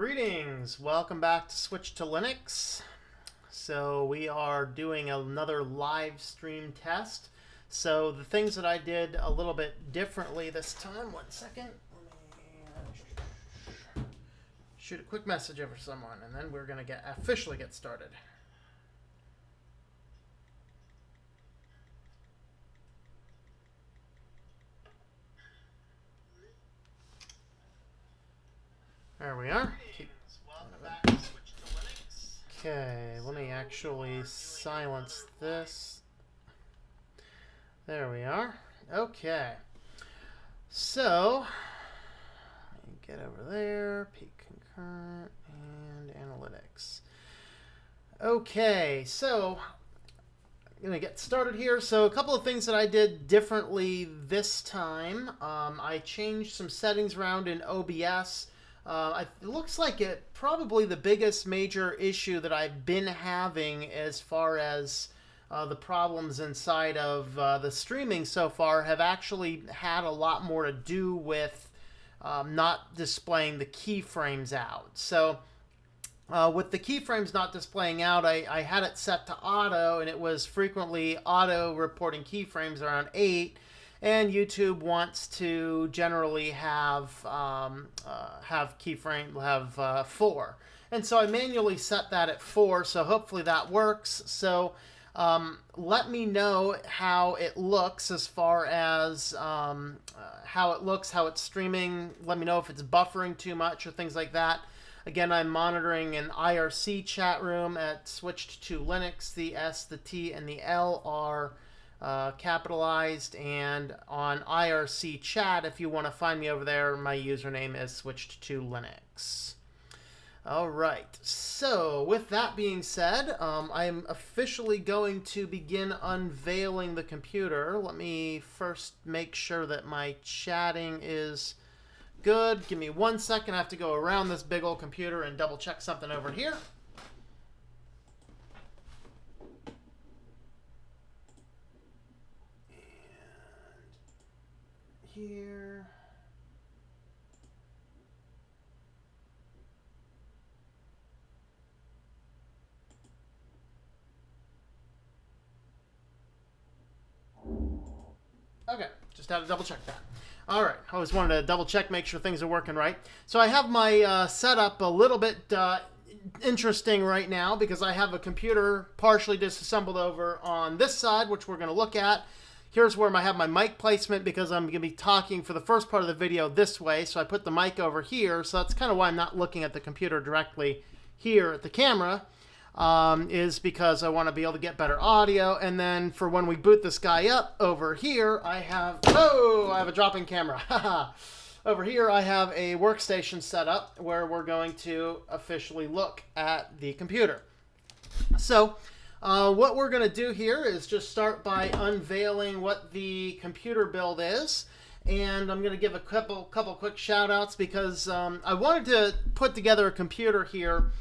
Greetings, welcome back to Switch to Linux. So we are doing another live stream test. So the things that I did a little bit differently this time, one second. Let me shoot a quick message over someone and then we're going to officially get started. There we are. Okay, let me actually silence this. There we are. Okay. So, get over there, peak concurrent, and analytics. Okay, so I'm going to get started here. So a couple of things that I did differently this time. I changed some settings around in OBS. It looks like probably the biggest major issue that I've been having as far as the problems inside of the streaming so far have actually had a lot more to do with not displaying the keyframes out. So with the keyframes not displaying out, I had it set to auto, and it was frequently auto reporting keyframes around 8. And YouTube wants to generally have 4, and so I manually set that at 4. So hopefully that works. So let me know how it looks as far as how it's streaming. Let me know if it's buffering too much or things like that. Again, I'm monitoring an IRC chat room at Switched to Linux. The S, the T, and the L are capitalized, and on IRC chat, if you want to find me over there, my username is Switched to Linux. All right, so with that being said, I'm officially going to begin unveiling the computer. Let me first make sure that my chatting is good. Give me 1 second. I have to go around this big old computer and double check something over here. Here. Okay, just had to double check that. All right, I always wanted to double check, make sure things are working right. So I have my setup a little bit interesting right now because I have a computer partially disassembled over on this side, which we're going to look at. Here's where I have my mic placement because I'm going to be talking for the first part of the video this way. So I put the mic over here. So that's kind of why I'm not looking at the computer directly here at the camera, is because I want to be able to get better audio. And then for when we boot this guy up over here, I have a dropping camera. Over here, I have a workstation set up where we're going to officially look at the computer. So what we're going to do here is just start by unveiling what the computer build is. And I'm going to give a couple quick shout outs because I wanted to put together a computer here.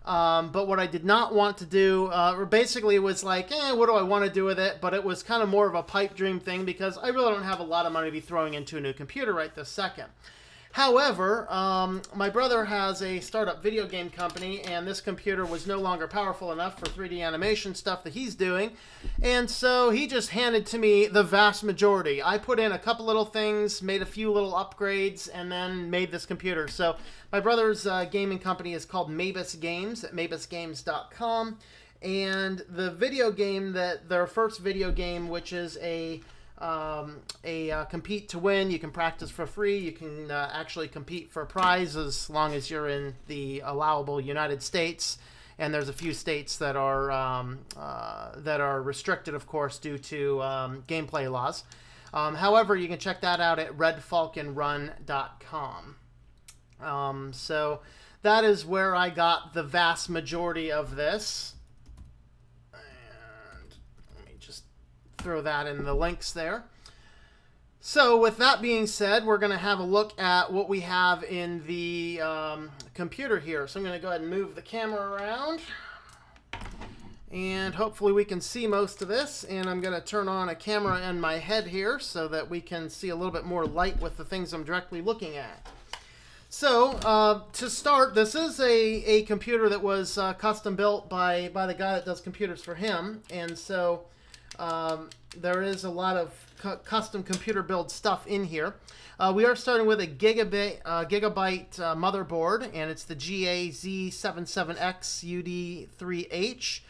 But what I did not want to do, basically was like, what do I want to do with it? But it was kind of more of a pipe dream thing because I really don't have a lot of money to be throwing into a new computer right this second. However, my brother has a startup video game company, and this computer was no longer powerful enough for 3D animation stuff that he's doing, and so he just handed to me the vast majority. I put in a couple little things, made a few little upgrades, and then made this computer. So my brother's gaming company is called Mavis Games at mavisgames.com, and the video game their first video game, which is a compete to win. You can practice for free. You can actually compete for a prize as long as you're in the allowable United States. And there's a few states that are restricted, of course, due to gameplay laws. However, you can check that out at redfalconrun.com. So that is where I got the vast majority of this. Throw that in the links there. So with that being said, we're going to have a look at what we have in the computer here. So I'm going to go ahead and move the camera around. And hopefully we can see most of this. And I'm going to turn on a camera in my head here so that we can see a little bit more light with the things I'm directly looking at. So to start, this is a computer that was custom built by the guy that does computers for him, and so there is a lot of custom computer build stuff in here. We are starting with a gigabyte motherboard, and it's the GAZ77X UD3H.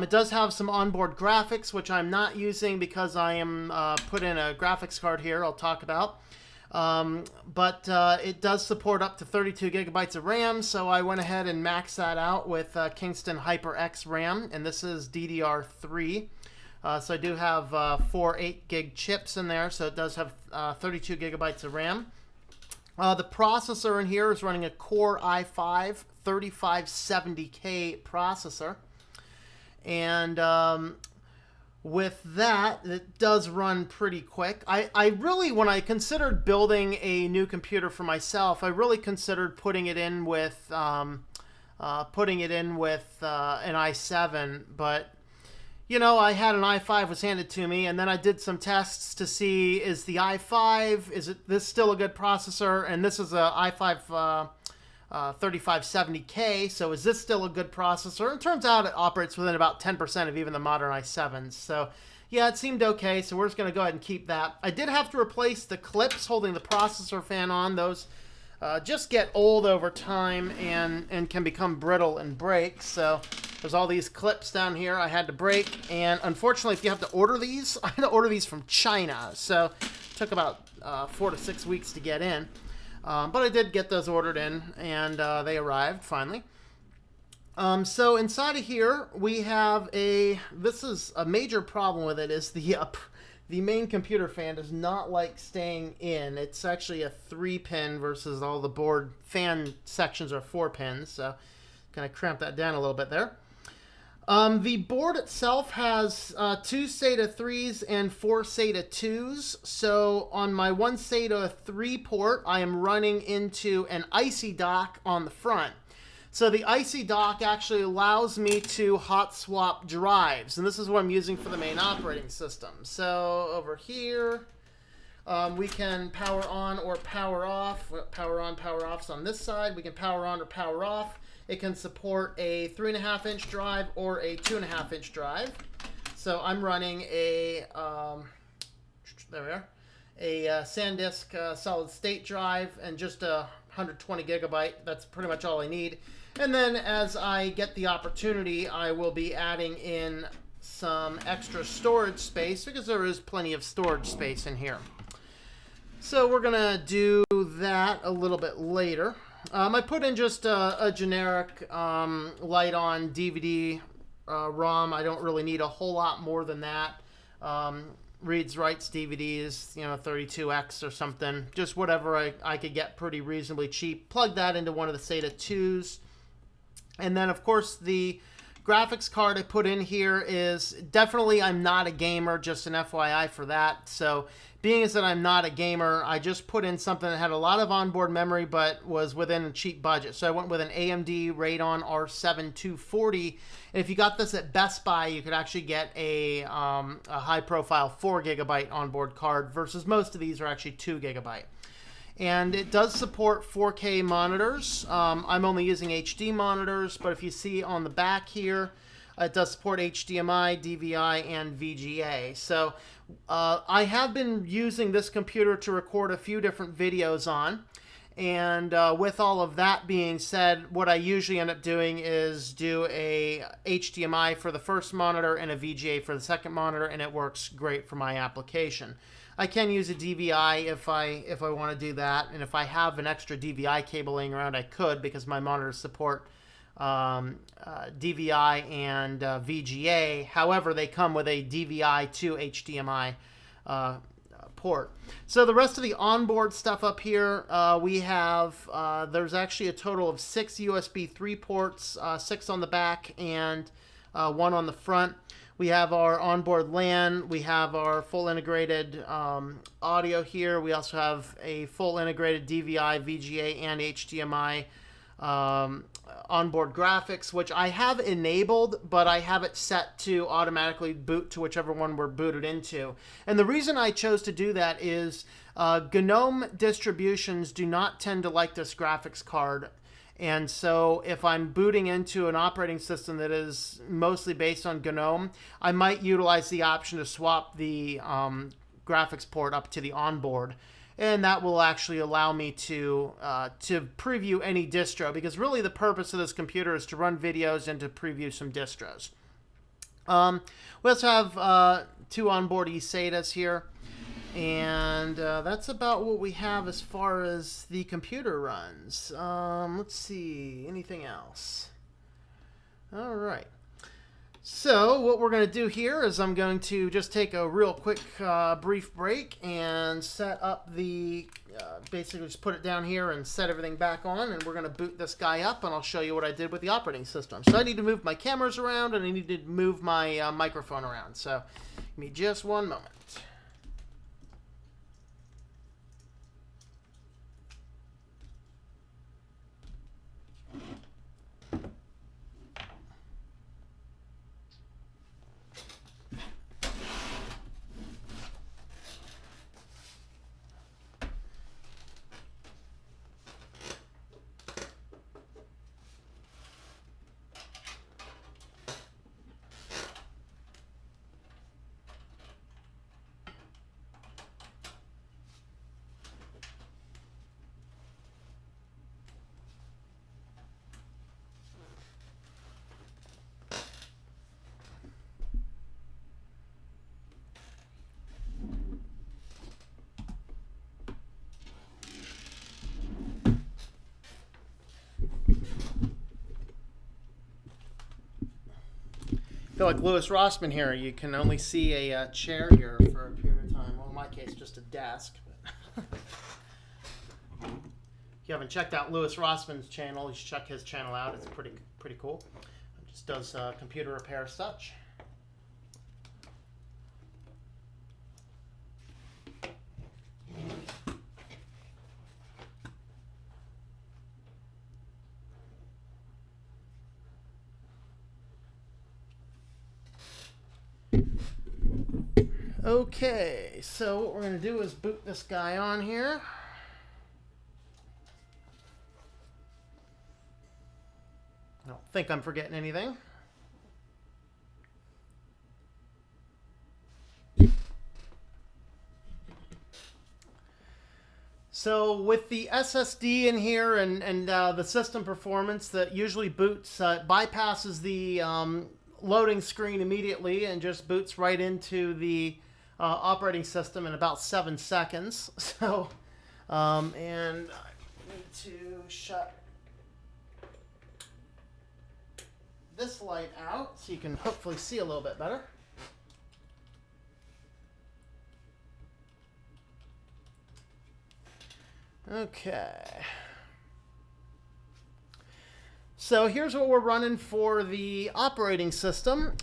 It does have some onboard graphics, which I'm not using because I am put in a graphics card here I'll talk about. But it does support up to 32 gigabytes of RAM, so I went ahead and maxed that out with Kingston HyperX RAM, and this is DDR3. So I do have 4 8-gig chips in there, so it does have 32 gigabytes of RAM. The processor in here is running a Core i5 3570K processor. And with that, it does run pretty quick. I really, when I considered building a new computer for myself, I really considered putting it in with an i7, but you know, I had an i5 was handed to me, and then I did some tests to see, is the i5, is this still a good processor? And this is a i5 3570K, so is this still a good processor? And it turns out it operates within about 10% of even the modern i7s. So yeah, it seemed okay, so we're just going to go ahead and keep that. I did have to replace the clips holding the processor fan on. Those just get old over time and can become brittle and break. So there's all these clips down here I had to break, and unfortunately, if you have to order these, I had to order these from China, so it took about 4 to 6 weeks to get in. But I did get those ordered in, and they arrived finally. So inside of here, we have this is a major problem with it, is the main computer fan does not like staying in. It's actually a 3-pin versus all the board fan sections are 4 pins, so kind of cramp that down a little bit there. The board itself has 2 SATA 3s and 4 SATA 2s. So on my one SATA 3 port, I am running into an IC dock on the front. So the IC dock actually allows me to hot swap drives, and this is what I'm using for the main operating system. So over here, we can power on or power off. Power on, power off's on this side. We can power on or power off. It can support a 3.5-inch drive or a 2.5-inch drive. So I'm running a SanDisk solid state drive and just a 120 gigabyte. That's pretty much all I need. And then as I get the opportunity, I will be adding in some extra storage space because there is plenty of storage space in here. So we're gonna do that a little bit later. I put in just a generic light-on DVD ROM. I don't really need a whole lot more than that. Reads, writes DVDs, 32X or something. Just whatever I could get pretty reasonably cheap. Plug that into one of the SATA 2s. And then, of course, the graphics card I put in here is definitely, I'm not a gamer, just an FYI for that. So being as that I'm not a gamer, I just put in something that had a lot of onboard memory but was within a cheap budget. So I went with an AMD Radeon R7 240. And if you got this at Best Buy, you could actually get a high-profile 4 gigabyte onboard card versus most of these are actually 2 gigabyte. And it does support 4K monitors. I'm only using HD monitors, but if you see on the back here, it does support HDMI, DVI, and VGA. So I have been using this computer to record a few different videos on. And with all of that being said, what I usually end up doing is do a HDMI for the first monitor and a VGA for the second monitor, and it works great for my application. I can use a DVI if I want to do that, and if I have an extra DVI cable laying around, I could, because my monitors support DVI and VGA. However, they come with a DVI to HDMI port. So the rest of the onboard stuff up here, we have, there's actually a total of 6 USB 3 ports, 6 on the back and 1 on the front. We have our onboard LAN. We have our full integrated audio here. We also have a full integrated DVI, VGA, and HDMI onboard graphics, which I have enabled, but I have it set to automatically boot to whichever one we're booted into. And the reason I chose to do that is GNOME distributions do not tend to like this graphics card. And so if I'm booting into an operating system that is mostly based on GNOME, I might utilize the option to swap the graphics port up to the onboard. And that will actually allow me to preview any distro, because really the purpose of this computer is to run videos and to preview some distros. We also have 2 onboard eSATAs here, and that's about what we have as far as the computer runs. Let's see, anything else? All right. So what we're going to do here is I'm going to just take a real quick brief break and set up the, basically just put it down here and set everything back on, and we're going to boot this guy up, and I'll show you what I did with the operating system. So I need to move my cameras around, and I need to move my microphone around. So give me just one moment. I feel like Louis Rossman here. You can only see a chair here for a period of time. Well, in my case, just a desk. But if you haven't checked out Louis Rossman's channel, you should check his channel out. It's pretty cool. It just does computer repair such. Okay, so what we're going to do is boot this guy on here. I don't think I'm forgetting anything. So with the SSD in here and the system performance that usually boots, bypasses the loading screen immediately and just boots right into the operating system in about 7 seconds. So, and I need to shut this light out so you can hopefully see a little bit better. Okay. So here's what we're running for the operating system.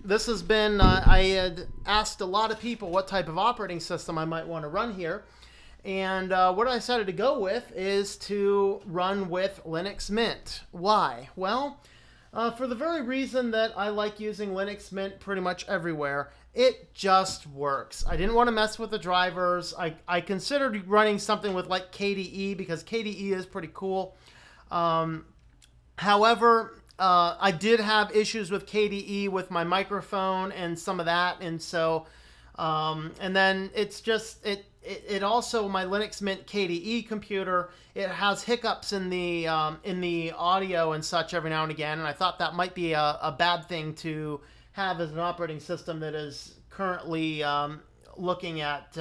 This has been, I had asked a lot of people what type of operating system I might want to run here. And what I decided to go with is to run with Linux Mint. Why? Well, for the very reason that I like using Linux Mint pretty much everywhere. It just works. I didn't want to mess with the drivers. I considered running something with like KDE because KDE is pretty cool. However, I did have issues with KDE with my microphone and some of that, and so, and then it's just it also, my Linux Mint KDE computer, it has hiccups in the audio and such every now and again, and I thought that might be a bad thing to have as an operating system that is currently looking at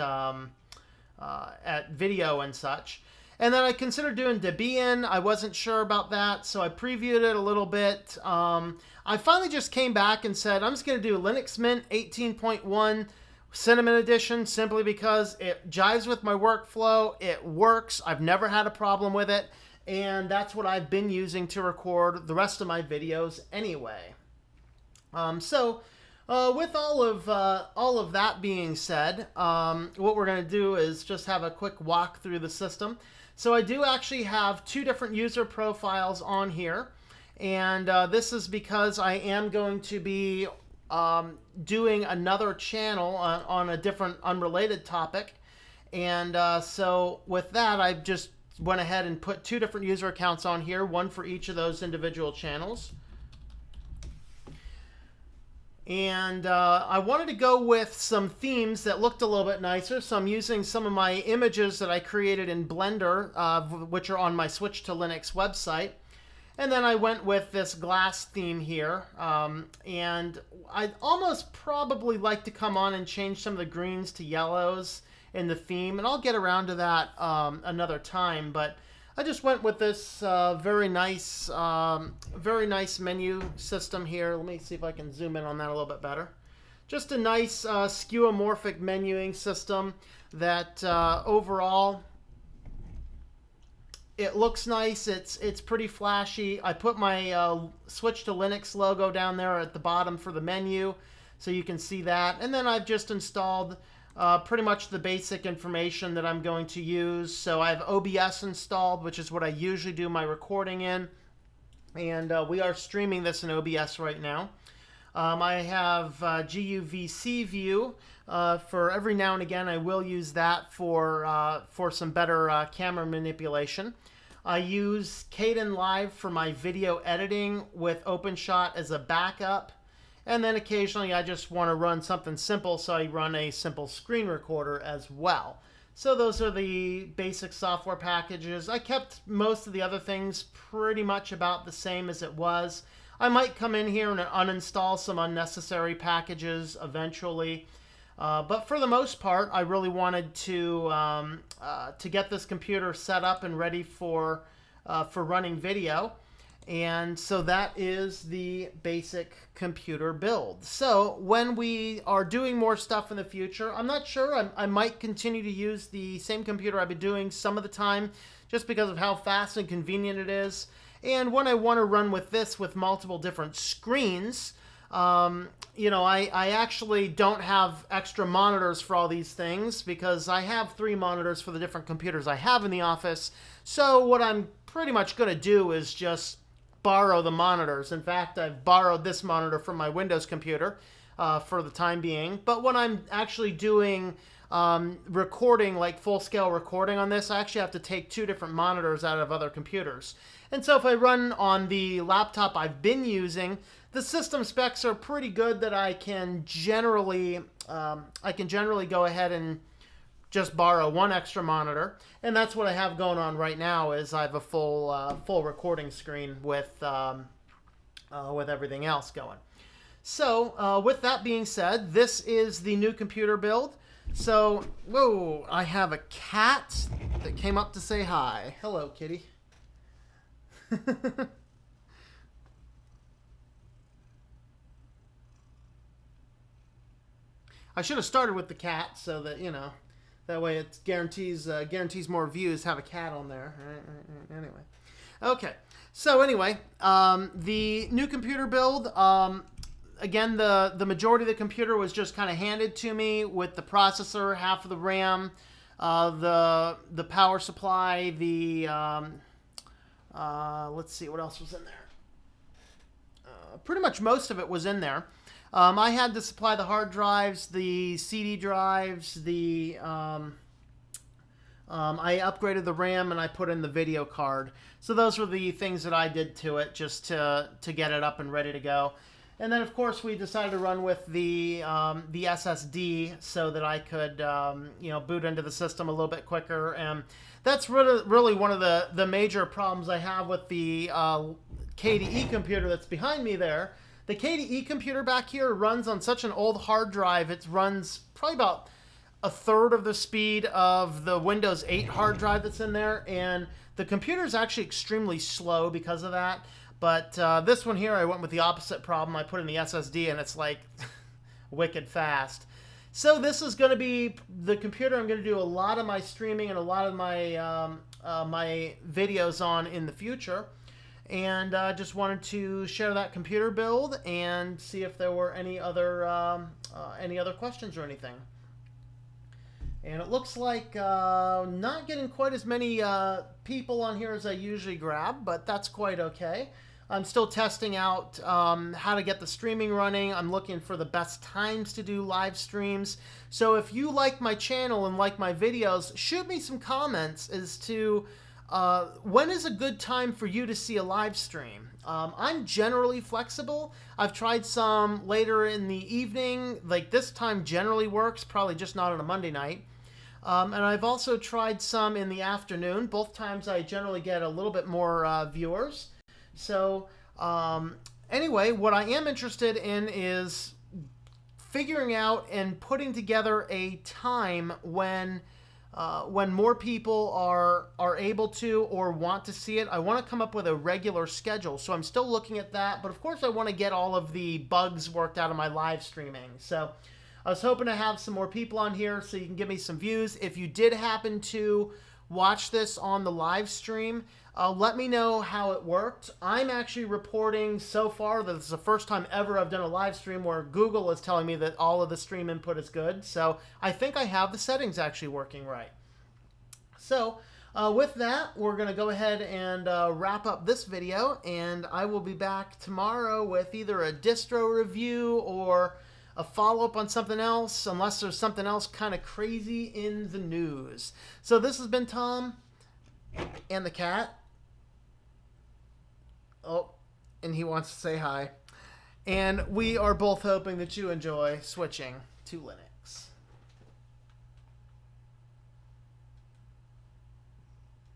video and such. And then I considered doing Debian. I wasn't sure about that, so I previewed it a little bit. I finally just came back and said, I'm just going to do Linux Mint 18.1 Cinnamon Edition simply because it jives with my workflow. It works. I've never had a problem with it, and that's what I've been using to record the rest of my videos anyway. With all of that being said, what we're going to do is just have a quick walk through the system. So I do actually have two different user profiles on here. And this is because I am going to be doing another channel on a different unrelated topic. And so with that, I just went ahead and put two different user accounts on here, one for each of those individual channels. And I wanted to go with some themes that looked a little bit nicer. So I'm using some of my images that I created in Blender, which are on my Switch to Linux website. And then I went with this glass theme here. And I'd almost probably like to come on and change some of the greens to yellows in the theme. And I'll get around to that another time. But I just went with this very nice menu system here. Let me see if I can zoom in on that a little bit better. Just a nice skeuomorphic menuing system that overall it looks nice. It's pretty flashy. I put my Switch to Linux logo down there at the bottom for the menu, so you can see that. And then I've just installed pretty much the basic information that I'm going to use. So I have OBS installed, which is what I usually do my recording in. And we are streaming this in OBS right now. I have GUVC view. For every now and again, I will use that for some better camera manipulation. I use Kdenlive for my video editing with OpenShot as a backup. And then occasionally I just want to run something simple, so I run a simple screen recorder as well. So those are the basic software packages. I kept most of the other things pretty much about the same as it was. I might come in here and uninstall some unnecessary packages eventually. But for the most part, I really wanted to get this computer set up and ready for running video. And so that is the basic computer build. So when we are doing more stuff in the future, I'm not sure. I might continue to use the same computer I've been doing some of the time just because of how fast and convenient it is. And when I want to run with this with multiple different screens, you know, I actually don't have extra monitors for all these things because I have 3 monitors for the different computers I have in the office. So what I'm pretty much going to do is just borrow the monitors. In fact, I've borrowed this monitor from my Windows computer for the time being. But when I'm actually doing recording, like full-scale recording on this, I actually have to take 2 different monitors out of other computers. And so if I run on the laptop I've been using, the system specs are pretty good that I can generally go ahead and just borrow 1 extra monitor. And that's what I have going on right now. Is I have a full recording screen with everything else going. So with that being said, this is the new computer build. So whoa, I have a cat that came up to say hi. Hello, kitty. I should have started with the cat so that, you know, that way it guarantees more views. Have a cat on there. Anyway, okay. So anyway, the new computer build. Again, the majority of the computer was just kind of handed to me with the processor, half of the RAM, the power supply, the let's see what else was in there. Pretty much most of it was in there. I had to supply the hard drives, the CD drives, I upgraded the RAM and I put in the video card. So those were the things that I did to it just to get it up and ready to go. And then, of course, we decided to run with the SSD so that I could, you know, boot into the system a little bit quicker. And that's really one of the major problems I have with the KDE computer that's behind me there. The KDE computer back here runs on such an old hard drive. It runs probably about 1/3 of the speed of the Windows 8 hard drive that's in there. And the computer is actually extremely slow because of that. But this one here, I went with the opposite problem. I put in the SSD, and it's like wicked fast. So this is going to be the computer I'm going to do a lot of my streaming and a lot of my my videos on in the future. And I just wanted to share that computer build and see if there were any other questions or anything. And it looks like not getting quite as many people on here as I usually grab, but that's quite okay. I'm still testing out how to get the streaming running. I'm looking for the best times to do live streams. So if you like my channel and like my videos, shoot me some comments as to when is a good time for you to see a live stream. I'm generally flexible. I've tried some later in the evening. Like this time generally works, probably just not on a Monday night. And I've also tried some in the afternoon. Both times I generally get a little bit more viewers. So anyway, what I am interested in is figuring out and putting together a time when more people are able to or want to see it. I want to come up with a regular schedule. So I'm still looking at that. But of course, I want to get all of the bugs worked out of my live streaming. So I was hoping to have some more people on here so you can give me some views. If you did happen to watch this on the live stream, let me know how it worked. I'm actually reporting so far that this is the first time ever I've done a live stream where Google is telling me that all of the stream input is good. So I think I have the settings actually working right. So with that, we're going to go ahead and wrap up this video, and I will be back tomorrow with either a distro review or a follow-up on something else, unless there's something else kind of crazy in the news. So this has been Tom and the cat. Oh, and he wants to say hi. And we are both hoping that you enjoy switching to Linux.